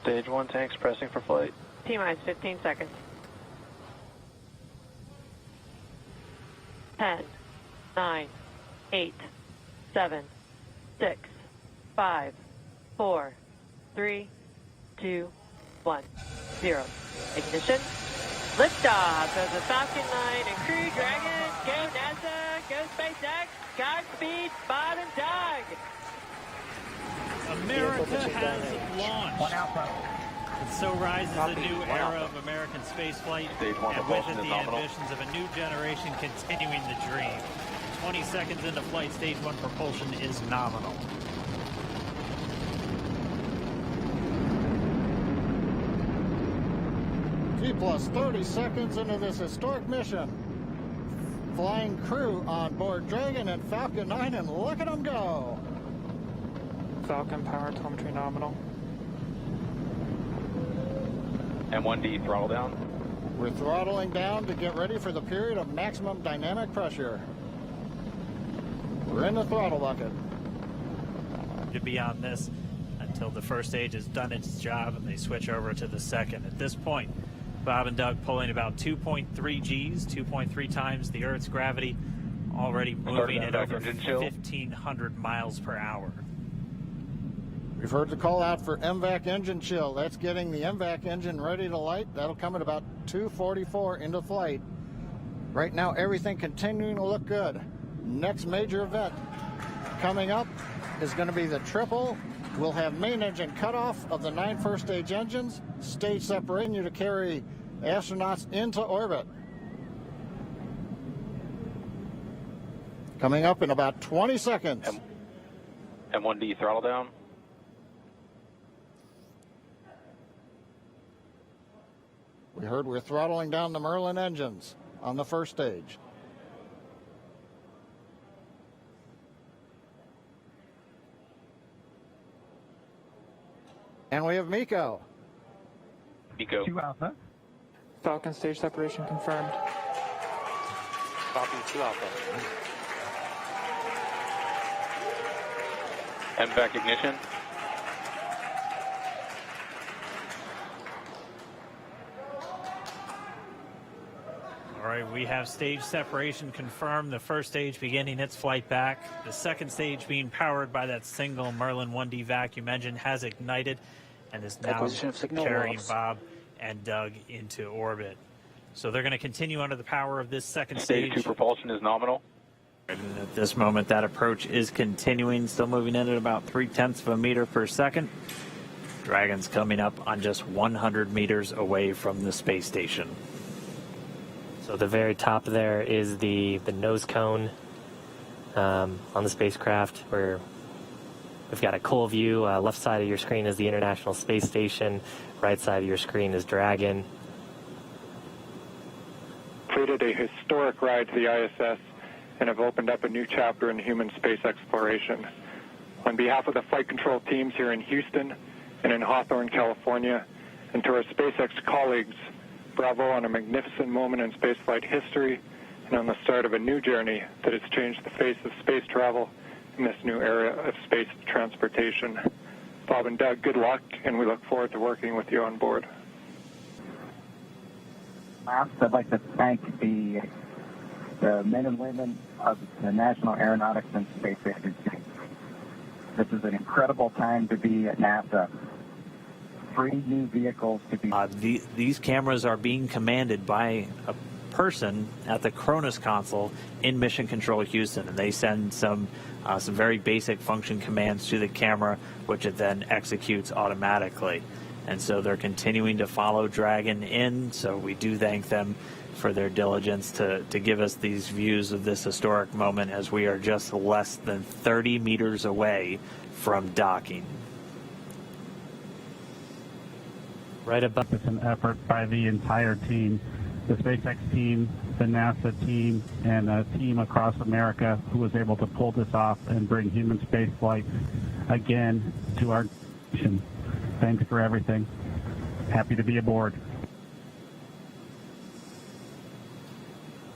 Stage 1 tanks pressing for flight. T-minus 15 seconds. 10, 9, 8, 7, 6, 5, 4, 3, 2, 1, 0. Ignition. Liftoff of the Falcon 9 and Crew Dragon. Go NASA, go SpaceX, Godspeed, Bob and Doug. America has launched. And so rises a new era of American spaceflight, and with it the ambitions of a new generation continuing the dream. 20 seconds into flight, stage 1 propulsion is nominal. T plus 30 seconds into this historic mission. Flying crew on board Dragon and Falcon 9, and look at them go. Falcon power telemetry nominal. M1D throttle down. We're throttling down to get ready for the period of maximum dynamic pressure. We're in the throttle bucket. To be on this until the first stage has done its job and they switch over to the second. At this point, Bob and Doug pulling about 2.3 Gs, 2.3 times the Earth's gravity, already moving at over 1,500 miles per hour. We've heard the call out for MVAC engine chill. That's getting the MVAC engine ready to light. That'll come at about 2:44 into flight. Right now, everything continuing to look good. Next major event coming up is going to be the triple. We'll have main engine cutoff of the 9 first stage engines, stage separating you to carry astronauts into orbit. Coming up in about 20 seconds. M1D throttle down. We heard we're throttling down the Merlin engines on the first stage. And we have Miko. Miko. 2 Alpha. Falcon stage separation confirmed. Copy 2 Alpha. MVAC ignition. All right, we have stage separation confirmed. The first stage beginning its flight back. The second stage being powered by that single Merlin 1D vacuum engine has ignited and is now carrying Bob and Doug into orbit. So they're going to continue under the power of this second stage. Stage 2 propulsion is nominal. And at this moment, that approach is continuing, still moving in at about 0.3 of a meter per second. Dragon's coming up on just 100 meters away from the space station. So the very top there is the nose cone on the spacecraft, where we've got a cool view. Left side of your screen is the International Space Station. Right side of your screen is Dragon. Created a historic ride to the ISS and have opened up a new chapter in human space exploration. On behalf of the flight control teams here in Houston and in Hawthorne, California, and to our SpaceX colleagues, bravo on a magnificent moment in spaceflight history and on the start of a new journey that has changed the face of space travel in this new era of space transportation. Bob and Doug, good luck, and we look forward to working with you on board. Last, I'd like to thank the men and women of the National Aeronautics and Space Agency. This is an incredible time to be at NASA. 3 new vehicles to be... These cameras are being commanded by a person at the Cronus console in Mission Control Houston, and they send some very basic function commands to the camera, which it then executes automatically. And so they're continuing to follow Dragon in, so we do thank them for their diligence to give us these views of this historic moment, as we are just less than 30 meters away from docking. Right above. It's an effort by the entire team, the SpaceX team, the NASA team, and a team across America who was able to pull this off and bring human spaceflight again to our nation. Thanks for everything. Happy to be aboard.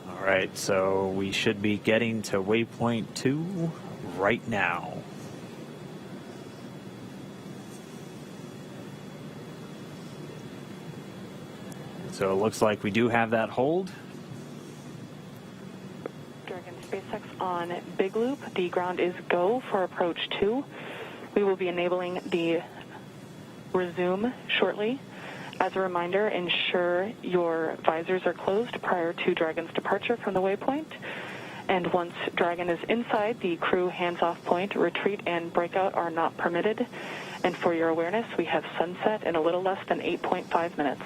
All right, so we should be getting to waypoint 2 right now. So it looks like we do have that hold. Dragon SpaceX on Big Loop. The ground is go for approach 2. We will be enabling the resume shortly. As a reminder, ensure your visors are closed prior to Dragon's departure from the waypoint. And once Dragon is inside, the crew hands-off point, retreat and breakout are not permitted. And for your awareness, we have sunset in a little less than 8.5 minutes.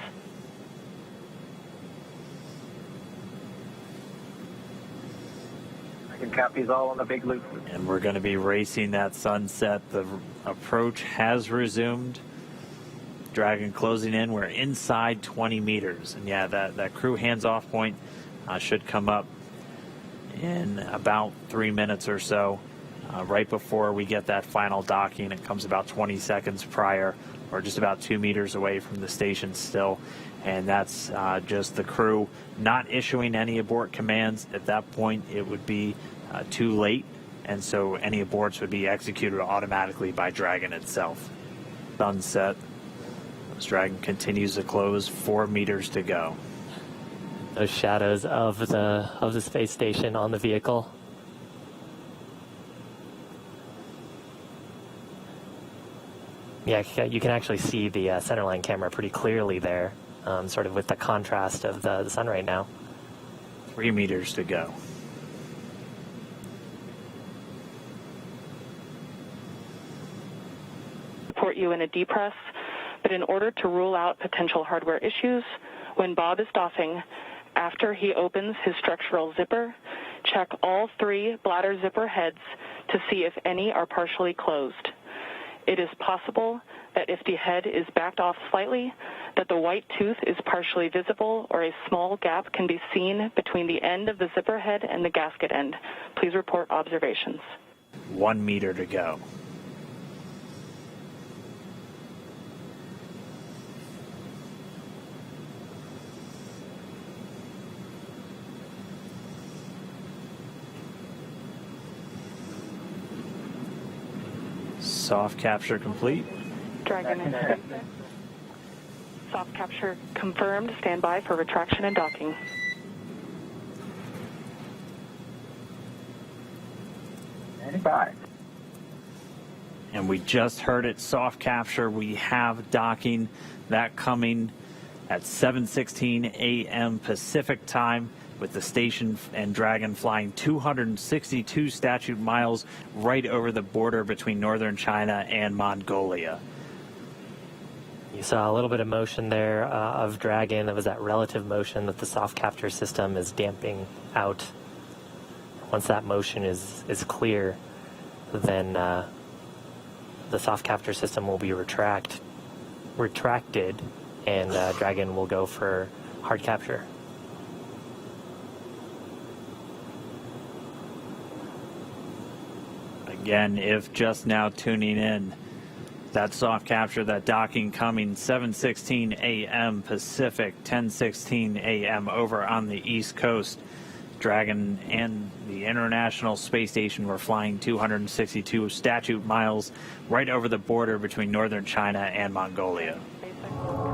Dragon copies all on the Big Loop. And we're going to be racing that sunset. The approach has resumed. Dragon closing in. We're inside 20 meters. And yeah, that crew hands-off point should come up in about 3 minutes or so, right before we get that final docking. It comes about 20 seconds prior. We're just about 2 meters away from the station still. And that's just the crew not issuing any abort commands. At that point, it would be too late. And so any aborts would be executed automatically by Dragon itself. Sunset. Dragon continues to close, 4 meters to go. Those shadows of the space station on the vehicle. Yeah, you can actually see the centerline camera pretty clearly there, sort of with the contrast of the sun right now. 3 meters to go. Report you in a depress. But in order to rule out potential hardware issues, when Bob is doffing, after he opens his structural zipper, check all 3 bladder zipper heads to see if any are partially closed. It is possible that if the head is backed off slightly, that the white tooth is partially visible or a small gap can be seen between the end of the zipper head and the gasket end. Please report observations. 1 meter to go. Soft capture complete. Dragon is soft capture confirmed. Stand by for retraction and docking. Standing by. And we just heard it, soft capture. We have docking, that coming at 7:16 a.m. Pacific time, with the station and Dragon flying 262 statute miles right over the border between northern China and Mongolia. You saw a little bit of motion there of Dragon. It was that relative motion that the soft capture system is damping out. Once that motion is clear, then the soft capture system will be retracted, and Dragon will go for hard capture. Again, if just now tuning in, that soft capture, that docking coming 7:16 a.m. Pacific, 10:16 a.m. over on the East Coast. Dragon and the International Space Station were flying 262 statute miles right over the border between northern China and Mongolia. SpaceX